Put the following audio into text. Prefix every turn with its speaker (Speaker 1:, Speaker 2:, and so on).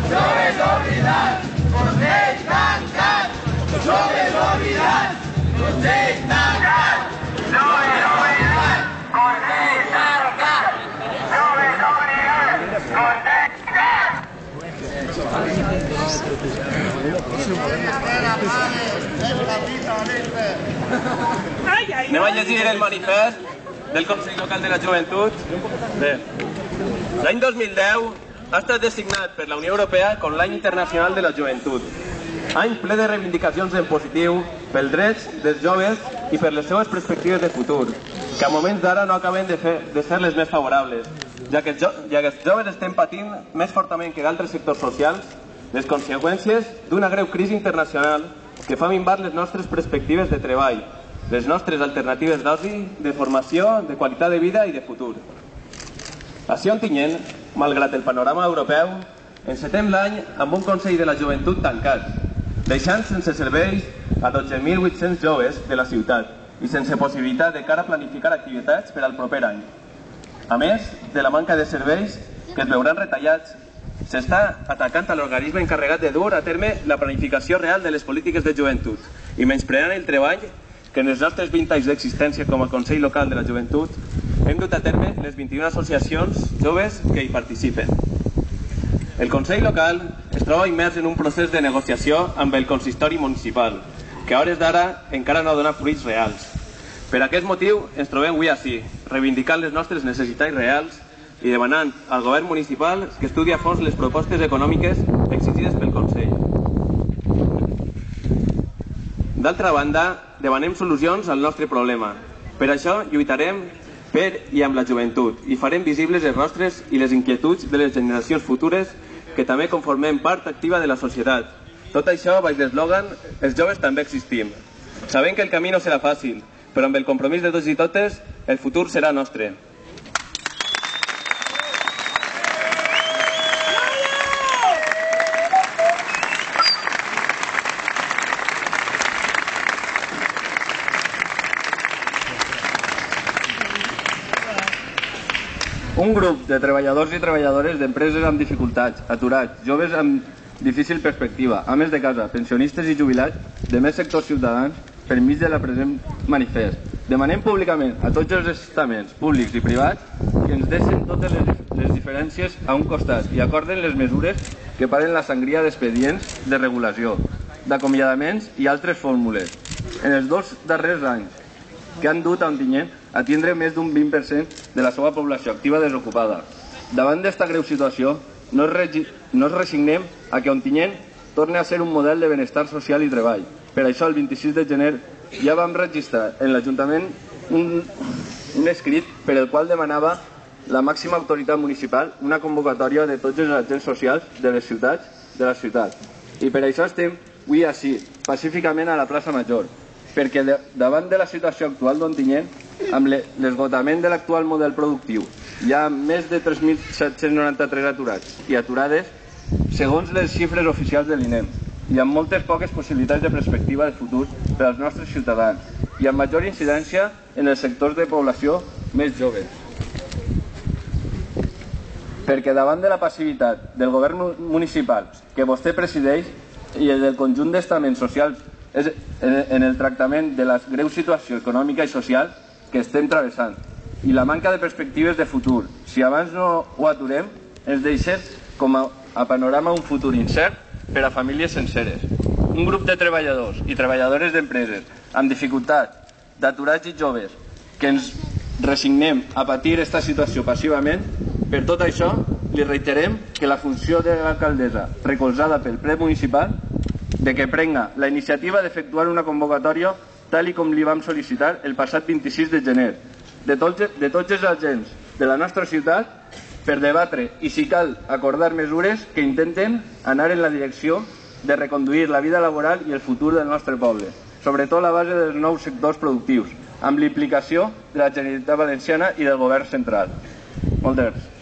Speaker 1: Joves oblidats, Consell tancat. Joves oblidats, Consell tancat. Joves oblidats, Consell tancat. Joves oblidats, Consell tancat.
Speaker 2: Anem a llegir el manifest del Consell Local de la Joventut. Bé, l'any 2010 ha estat designat per la Unió Europea com l'any internacional de la joventut. Any ple de reivindicacions en positiu pels drets dels joves i per les seves perspectives de futur, que a moments d'ara no acaben de ser les més favorables, ja que els joves estem patint més fortament que d'altres sectors socials les conseqüències d'una greu crisi internacional que fa minvar les nostres perspectives de treball, les nostres alternatives d'oci, de formació, de qualitat de vida i de futur. Així Ontinyent, malgrat el panorama europeu, encetem l'any amb un Consell de la Joventut tancat, deixant sense serveis a 12.800 joves de la ciutat i sense possibilitat de cara a planificar activitats per al proper any. A més de la manca de serveis que es veuran retallats, s'està atacant a l'organisme encarregat de dur a terme la planificació real de les polítiques de joventut i menyspreant el treball que en els nostres 20 anys d'existència com a Consell Local de la Joventut hem dut a terme les 21 associacions joves que hi participen. El Consell Local es troba immers en un procés de negociació amb el consistori municipal, que a hores d'ara encara no dona fruits reals. Per aquest motiu ens trobem avui ací, reivindicant les nostres necessitats reals i demanant al govern municipal que estudi a fons les propostes econòmiques exigides pel Consell. D'altra banda, demanem solucions al nostre problema. Per això lluitarem per i amb la joventut i farem visibles els rostres i les inquietuds de les generacions futures que també conformem part activa de la societat. Tot això baix l'eslògan "Els joves també existim". Sabem que el camí no serà fàcil, però amb el compromís de tots i totes, el futur serà nostre. Un grup de treballadors i treballadores d'empreses amb dificultats, aturats, joves amb difícil perspectiva, ames de casa, pensionistes i jubilats de més sectors ciutadans per mig de la present manifest. Demanem públicament a tots els estaments públics i privats que ens deixen totes les diferències a un costat i acorden les mesures que paren la sangria d'expedients de regulació, d'acomiadaments i altres fórmules. En els 2 darrers anys que han dut a Ontinyent a tindre més d'un 20% de la seva població activa desocupada. Davant d'esta greu situació, no ens resignem a que Ontinyent torni a ser un model de benestar social i treball. Per això, el 26 de gener, ja vam registrar en l'Ajuntament un escrit per el qual demanava la màxima autoritat municipal una convocatòria de tots els agents socials de les ciutats de la ciutat. I per això estem avui així, pacíficament a la plaça Major, perquè davant de la situació actual d'Ontinyent, amb l'esgotament de l'actual model productiu, hi ha més de 3.793 aturats i aturades, segons les xifres oficials de l'INEM, i amb moltes poques possibilitats de perspectiva de futur per als nostres ciutadans, i amb major incidència en els sectors de població més joves. Perquè davant de la passivitat del govern municipal que vostè presideix i del conjunt d'estaments socials en el tractament de la greu situació econòmica i social que estem travessant i la manca de perspectives de futur, si abans no ho aturem, ens deixem com a panorama un futur incert per a famílies senceres. Un grup de treballadors i treballadores d'empreses amb dificultat, d'aturats i joves, que ens resignem a patir aquesta situació passivament. Per tot això, li reiterem que la funció de l'alcaldessa, recolzada pel ple municipal, de que prenga la iniciativa d'efectuar una convocatòria tal com li vam sol·licitar el passat 26 de gener, de tots els agents de la nostra ciutat per debatre i, si cal, acordar mesures que intenten anar en la direcció de reconduir la vida laboral i el futur del nostre poble, sobretot a la base dels nous sectors productius, amb l'implicació de la Generalitat Valenciana i del Govern central. Moltes gràcies.